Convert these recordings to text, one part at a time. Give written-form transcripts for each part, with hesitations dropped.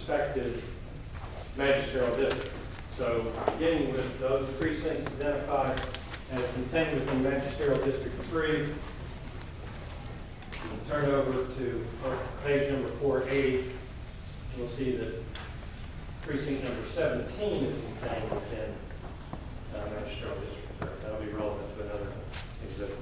respective magisterial district. So beginning with those precincts identified as contained within magisterial district 3, turn over to page number 480, you'll see that precinct number 17 is contained within magisterial district 3. That'll be relevant to another exhibit.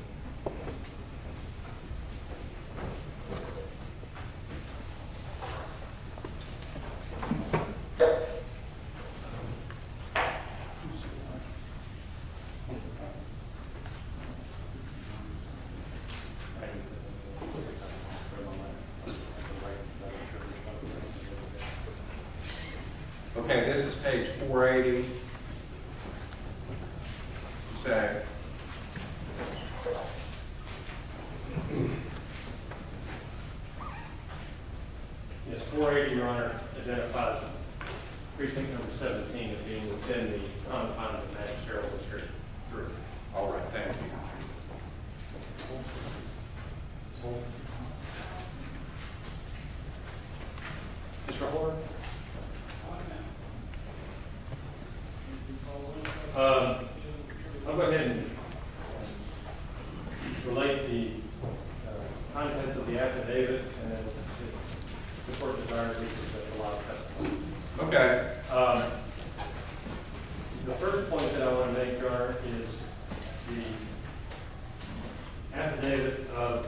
Okay, this is page 480. Say. Yes, 480, Your Honor, identifies precinct number 17 as being within the confines of magisterial district 3. All right, thank you. Mr. Horn? I'll go ahead and relate the contents of the affidavit, and then if the court desires, we can present a lot of testimony. Okay. The first point that I want to make, Your Honor, is the affidavit of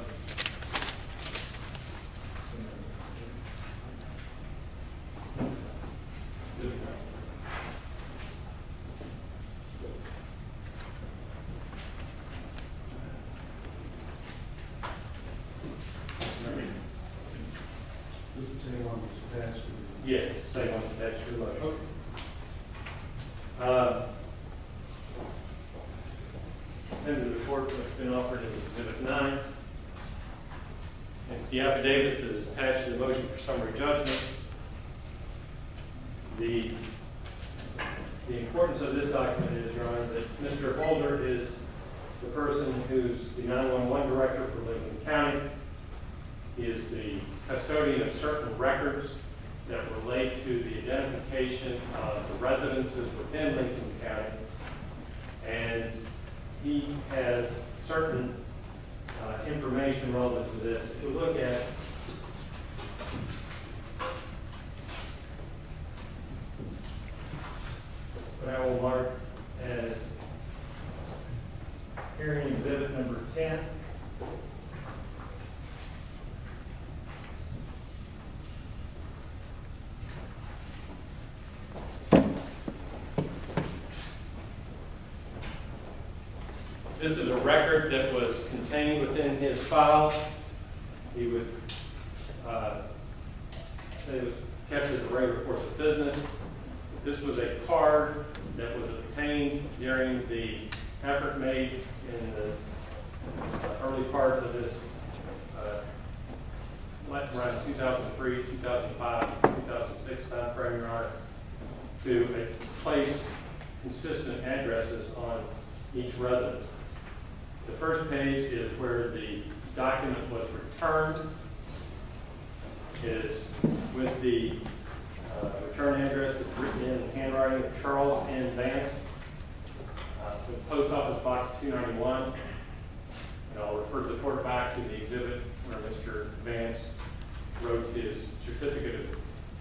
This is the same one that's attached to the... yes, same one attached to the motion. Okay. Then to the court, what's been offered is Exhibit 9. It's the affidavit that is attached to the motion for summary judgment. The importance of this document is, Your Honor, that Mr. Holder is the person who's the 911 director for Lincoln County. He is the custodian of certain records that relate to the identification of the residences within Lincoln County. And he has certain information relevant to this. If you look at what I will mark as hearing exhibit number 10. This is a record that was contained within his file. He would say it was kept as a regular course of business. This was a card that was obtained during the effort made in the early part of this, around 2003, 2005, 2006 time frame, Your Honor, to place consistent addresses on each residence. The first page is where the document was returned. It is with the return address that's written in handwriting of Charles N. Vance, the post office box 291. And I'll refer the court back to the exhibit where Mr. Vance wrote his certificate of,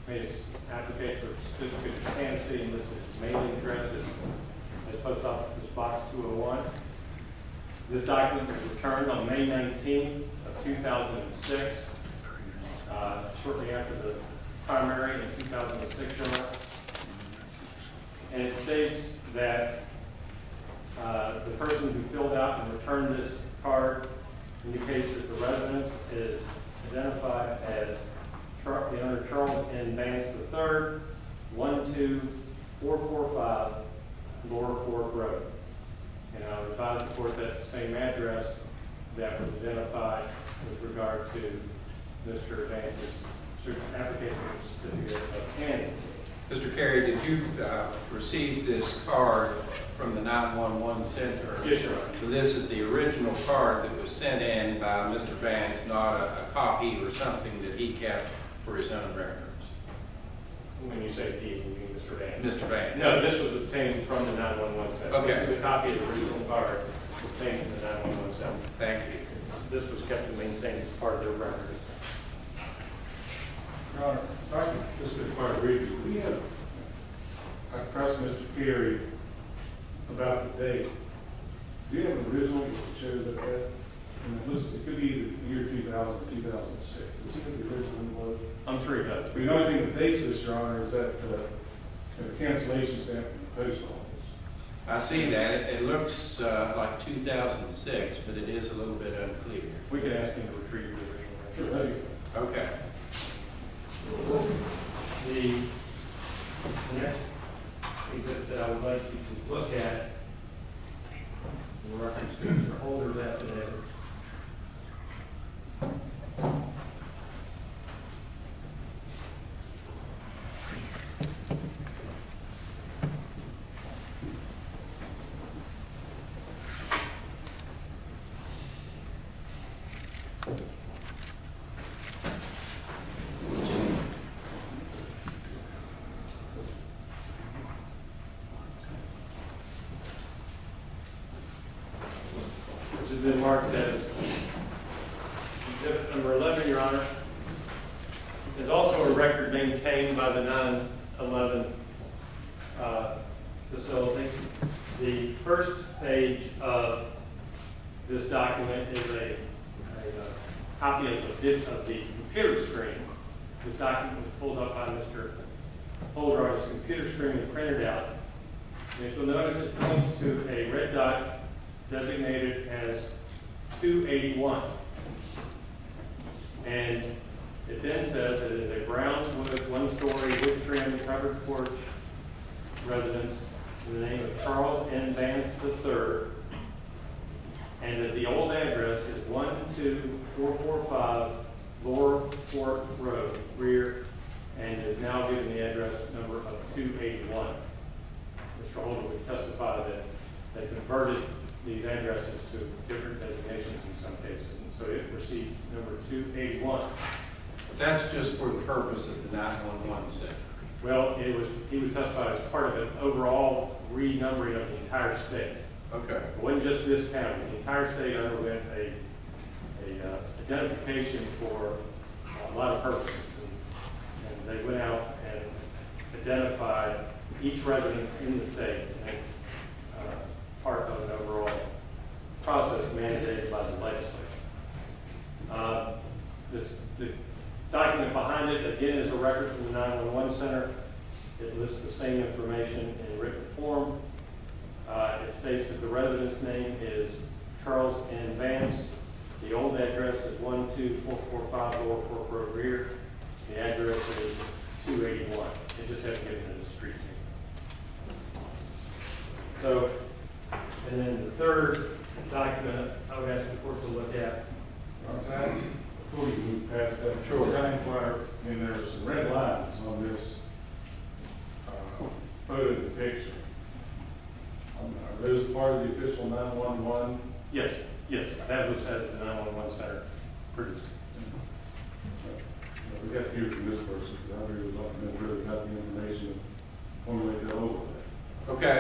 made his application for certificate of candidacy and listed his mailing address as post office box 201. This document was returned on May 19th of 2006, shortly after the primary in 2006, Your Honor. And it states that the person who filled out and returned this card indicates that the residence is identified as the owner Charles N. Vance III, 12445 Lower Fork Road. And I'll advise the court that's the same address that was identified with regard to Mr. Vance's application for certificate of candidacy. Mr. Carey, did you receive this card from the 911 center? Yes, Your Honor. So this is the original card that was sent in by Mr. Vance, not a copy or something that he kept for his own records. When you say he, you mean Mr. Vance? Mr. Van? No, this was obtained from the 911 center. Okay. This is a copy of the original card obtained from the 911 center. Thank you. This was kept and maintained as part of their record. Your Honor, if I could just get quite briefly, we have, I pressed Mr. Perry about the date. Do you have an original that shows that? And it could be either year 2000 or 2006. Does he have the original was? I'm sure he does. The only thing that dates this, Your Honor, is that the cancellation stamp from the post office. I see that. It looks like 2006, but it is a little bit unclear. We can ask him to retrieve the original record. Sure, that'd be fine. Okay. The next exhibit that I would like you to look at, in reference to Mr. Holder's affidavit. Which has been marked as exhibit number 11, Your Honor. There's also a record maintained by the 911 facility. The first page of this document is a copy of the computer screen. This document was pulled up by Mr. Holder on his computer screen and printed out. And if you'll notice, it points to a red dot designated as 281. And it then says that it is a brown wood, one-story, wood trim, covered porch residence in the name of Charles N. Vance III, and that the old address is 12445 Lower Fort Road, rear, and is now given the address number of 281. Mr. Holder would testify that they converted these addresses to different designations in some cases, and so it received number 281. But that's just for the purpose of the 911 center. Well, he was testified as part of an overall renumbering of the entire state. Okay. It wasn't just this county. The entire state underwent a identification for a lot of purposes. And they went out and identified each residence in the state as part of an overall process mandated by the legislature. The document behind it, again, is a record from the 911 center. It lists the same information in written form. It states that the resident's name is Charles N. Vance. The old address is 12445 Lower Fork Road, rear. The address is 281. It just hasn't given it a street name. So, and then the third document I would ask the court to look at. Before you move past that, Sure. can I inquire, there's some red lines on this photo depiction. Are those part of the official 911? Yes, that was as the 911 center produced. We got to hear from this person, because I really don't know really got the information to formulate that over there. Okay.